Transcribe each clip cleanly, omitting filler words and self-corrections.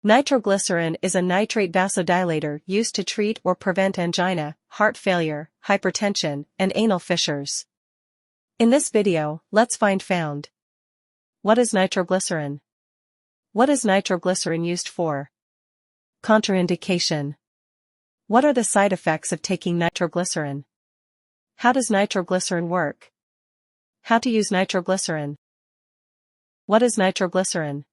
Nitroglycerin is a nitrate vasodilator used to treat or prevent angina, heart failure, hypertension, and anal fissures. In this video, let's found. What is nitroglycerin? What is nitroglycerin used for? Contraindication. What are the side effects of taking nitroglycerin? How does nitroglycerin work? How to use nitroglycerin? What is nitroglycerin?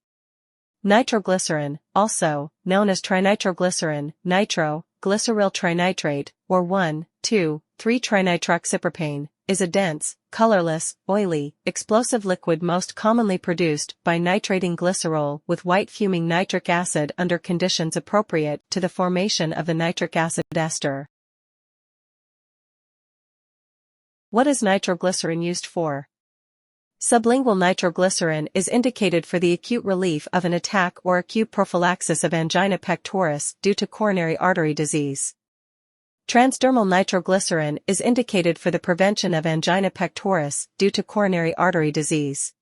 Nitroglycerin, also known as trinitroglycerin, nitro, glyceryl trinitrate, or 1,2,3-trinitroxypropane, is a dense, colorless, oily, explosive liquid most commonly produced by nitrating glycerol with white fuming nitric acid under conditions appropriate to the formation of the nitric acid ester. What is nitroglycerin used for? Sublingual nitroglycerin is indicated for the acute relief of an attack or acute prophylaxis of angina pectoris due to coronary artery disease. Transdermal nitroglycerin is indicated for the prevention of angina pectoris due to coronary artery disease.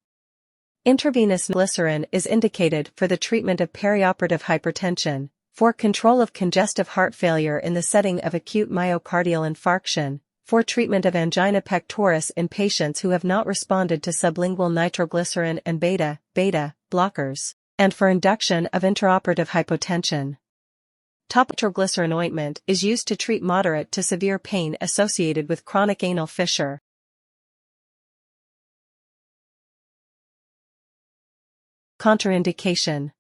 Intravenous glycerin is indicated for the treatment of perioperative hypertension, for control of congestive heart failure in the setting of acute myocardial infarction, for treatment of angina pectoris in patients who have not responded to sublingual nitroglycerin and beta blockers, and for induction of intraoperative hypotension. Nitroglycerin ointment is used to treat moderate to severe pain associated with chronic anal fissure. Contraindication.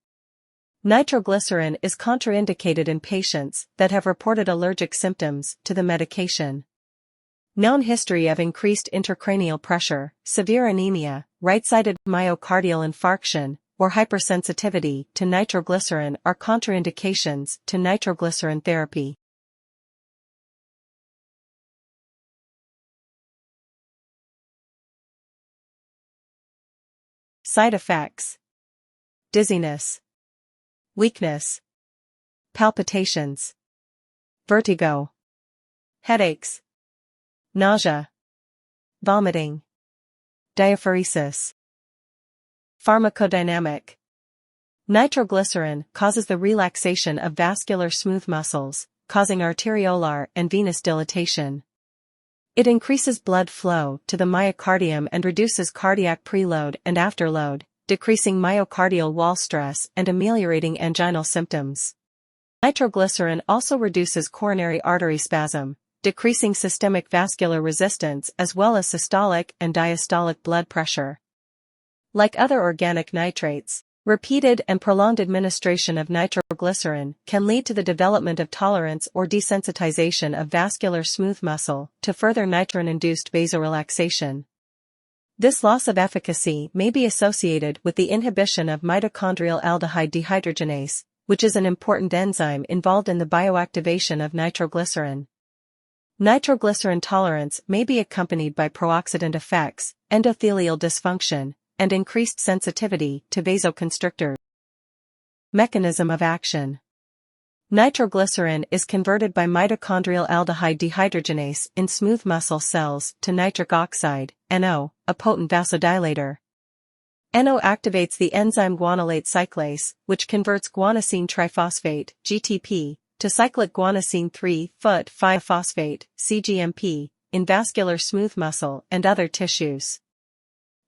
Nitroglycerin is contraindicated in patients that have reported allergic symptoms to the medication. Known history of increased intracranial pressure, severe anemia, right-sided myocardial infarction, or hypersensitivity to nitroglycerin are contraindications to nitroglycerin therapy. Side effects: dizziness, weakness, palpitations, vertigo, headaches, nausea, vomiting, diaphoresis. Pharmacodynamic. Nitroglycerin causes the relaxation of vascular smooth muscles, causing arteriolar and venous dilatation. It increases blood flow to the myocardium and reduces cardiac preload and afterload, decreasing myocardial wall stress and ameliorating anginal symptoms. Nitroglycerin also reduces coronary artery spasm, decreasing systemic vascular resistance as well as systolic and diastolic blood pressure. Like other organic nitrates, repeated and prolonged administration of nitroglycerin can lead to the development of tolerance or desensitization of vascular smooth muscle to further nitrin-induced vasorelaxation. This loss of efficacy may be associated with the inhibition of mitochondrial aldehyde dehydrogenase, which is an important enzyme involved in the bioactivation of nitroglycerin. Nitroglycerin tolerance may be accompanied by prooxidant effects, endothelial dysfunction, and increased sensitivity to vasoconstrictors. Mechanism of action. Nitroglycerin is converted by mitochondrial aldehyde dehydrogenase in smooth muscle cells to nitric oxide, NO, a potent vasodilator. NO activates the enzyme guanylate cyclase, which converts guanosine triphosphate, GTP, to cyclic guanosine 3-phosphate, CGMP, in vascular smooth muscle and other tissues.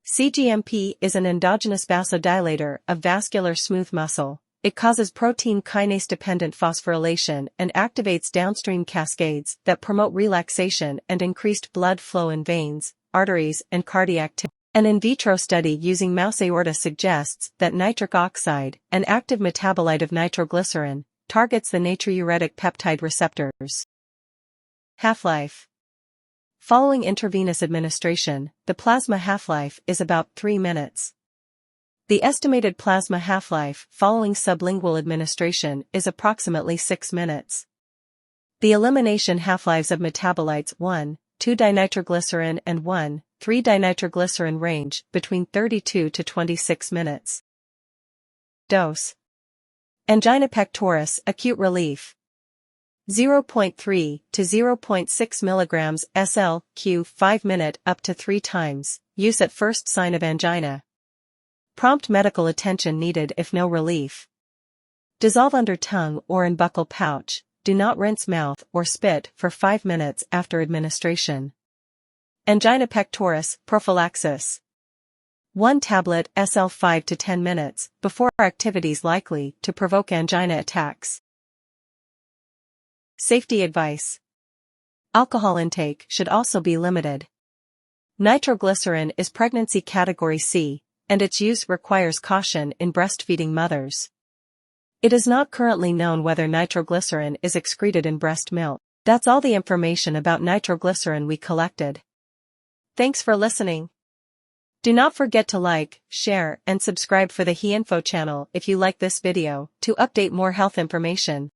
CGMP is an endogenous vasodilator of vascular smooth muscle. It causes protein kinase-dependent phosphorylation and activates downstream cascades that promote relaxation and increased blood flow in veins, arteries, and cardiac tissue. An in vitro study using mouse aorta suggests that nitric oxide, an active metabolite of nitroglycerin, targets the natriuretic peptide receptors. Half-life. Following intravenous administration, the plasma half-life is about 3 minutes. The estimated plasma half-life following sublingual administration is approximately 6 minutes. The elimination half-lives of metabolites 1,2-dinitroglycerin and 1,3-dinitroglycerin range between 32 to 26 minutes. Dose. Angina pectoris acute relief. 0.3 to 0.6 mg SL/Q 5 minute up to 3 times, use at first sign of angina. Prompt medical attention needed if no relief. Dissolve under tongue or in buccal pouch. Do not rinse mouth or spit for 5 minutes after administration. Angina pectoris prophylaxis. 1 tablet SL 5 to 10 minutes before activities likely to provoke angina attacks. Safety advice. Alcohol intake should also be limited. Nitroglycerin is pregnancy category C, and its use requires caution in breastfeeding mothers. It is not currently known whether nitroglycerin is excreted in breast milk. That's all the information about nitroglycerin we collected. Thanks for listening. Do not forget to like, share, and subscribe for the HeInfo channel if you like this video to update more health information.